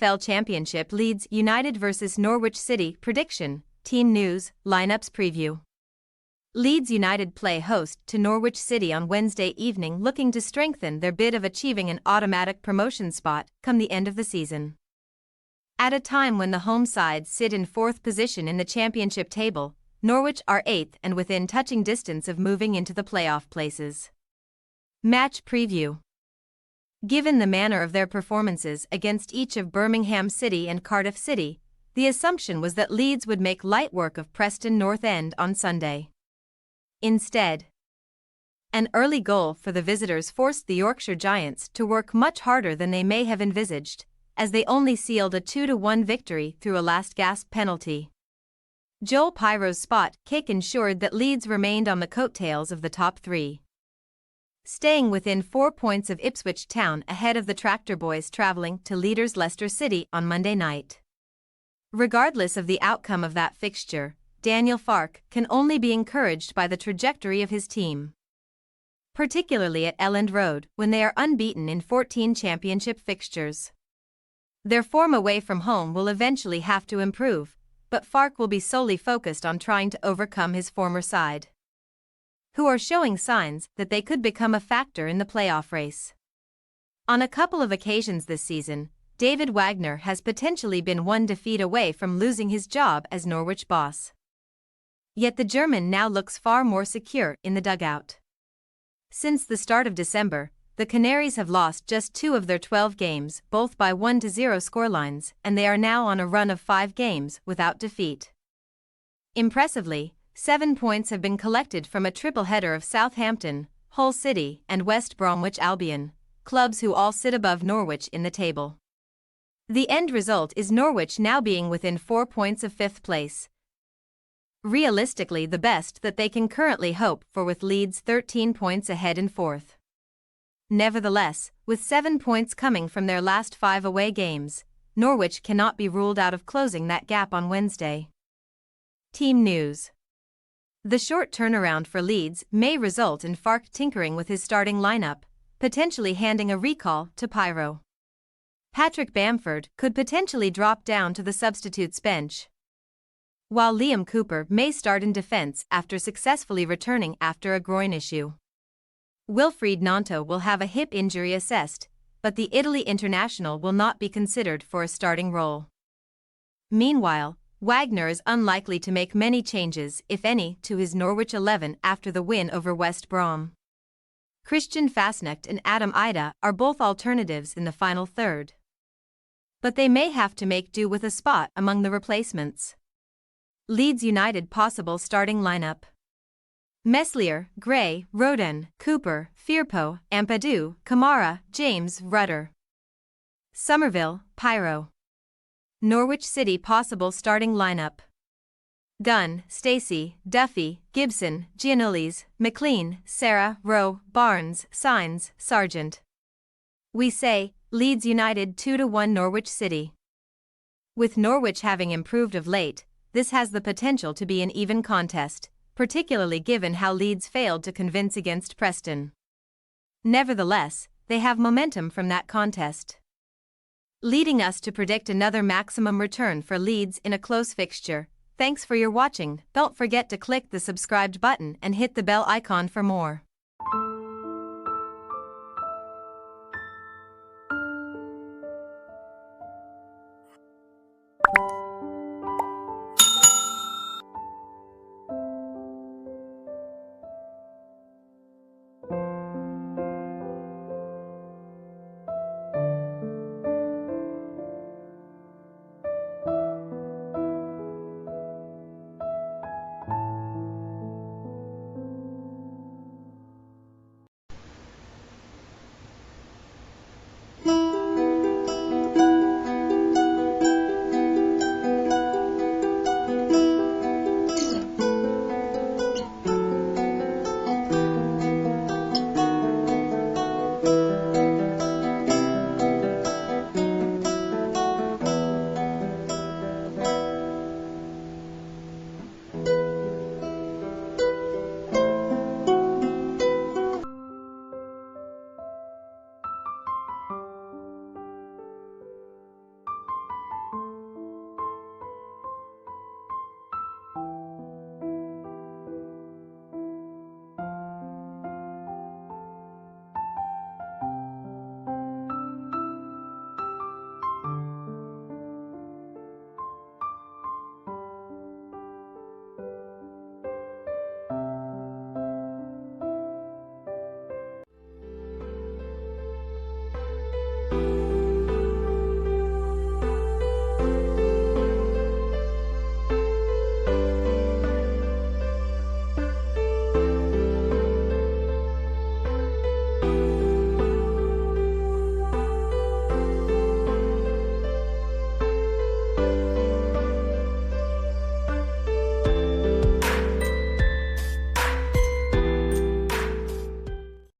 EFL Championship Leeds United vs Norwich City prediction, team news, lineups preview. Leeds United play host to Norwich City on Wednesday evening, looking to strengthen their bid of achieving an automatic promotion spot come the end of the season. At a time when the home side sit in fourth position in the championship table, Norwich are eighth and within touching distance of moving into the playoff places. Match preview. Given the manner of their performances against each of Birmingham City and Cardiff City, the assumption was that Leeds would make light work of Preston North End on Sunday. Instead, an early goal for the visitors forced the Yorkshire Giants to work much harder than they may have envisaged, as they only sealed a 2-1 victory through a last-gasp penalty. Joel Pyro's spot kick ensured that Leeds remained on the coattails of the top three, staying within 4 points of Ipswich Town ahead of the Tractor Boys travelling to leaders Leicester City on Monday night. Regardless of the outcome of that fixture, Daniel Farke can only be encouraged by the trajectory of his team, particularly at Elland Road when they are unbeaten in 14 championship fixtures. Their form away from home will eventually have to improve, but Farke will be solely focused on trying to overcome his former side, who are showing signs that they could become a factor in the playoff race. On a couple of occasions this season, David Wagner has potentially been one defeat away from losing his job as Norwich boss. Yet the German now looks far more secure in the dugout. Since the start of December, the Canaries have lost just 2 of their 12 games, both by 1-0 scorelines, and they are now on a run of 5 games without defeat. Impressively, 7 points have been collected from a triple header of Southampton, Hull City, and West Bromwich Albion, clubs who all sit above Norwich in the table. The end result is Norwich now being within 4 points of 5th place, realistically the best that they can currently hope for, with Leeds 13 points ahead in 4th. Nevertheless, with 7 points coming from their last 5 away games, Norwich cannot be ruled out of closing that gap on Wednesday. Team news. The short turnaround for Leeds may result in Farke tinkering with his starting lineup, potentially handing a recall to Pyro. Patrick Bamford could potentially drop down to the substitutes bench, while Liam Cooper may start in defence after successfully returning after a groin issue. Wilfried Gnonto will have a hip injury assessed, but the Italy international will not be considered for a starting role. Meanwhile, Wagner is unlikely to make many changes, if any, to his Norwich 11 after the win over West Brom. Christian Fasnacht and Adam Ida are both alternatives in the final third, but they may have to make do with a spot among the replacements. Leeds United possible starting lineup: Meslier, Gray, Roden, Cooper, Firpo, Ampadu, Kamara, James, Rudder. Somerville, Pyro. Norwich City possible starting lineup: Gunn, Stacey, Duffy, Gibson, Giannoulis, McLean, Sarah, Rowe, Barnes, Sainz, Sargent. We say, Leeds United 2-1 Norwich City. With Norwich having improved of late, this has the potential to be an even contest, particularly given how Leeds failed to convince against Preston. Nevertheless, they have momentum from that contest, leading us to predict another maximum return for Leeds in a close fixture. Thanks for your watching. Don't forget to click the subscribed button and hit the bell icon for more.